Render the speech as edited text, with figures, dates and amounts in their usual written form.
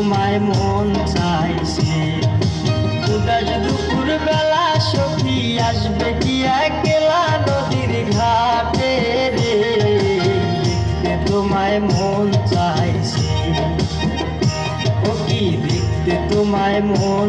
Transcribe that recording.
তোমায় মন চাইছে। উদাস দুপুর বেলা সখী আসবে কি একলা নদীর ঘাটে রে, দেখতে তোমায় মন চাইছে। ও কি দেখতে তোমায় মন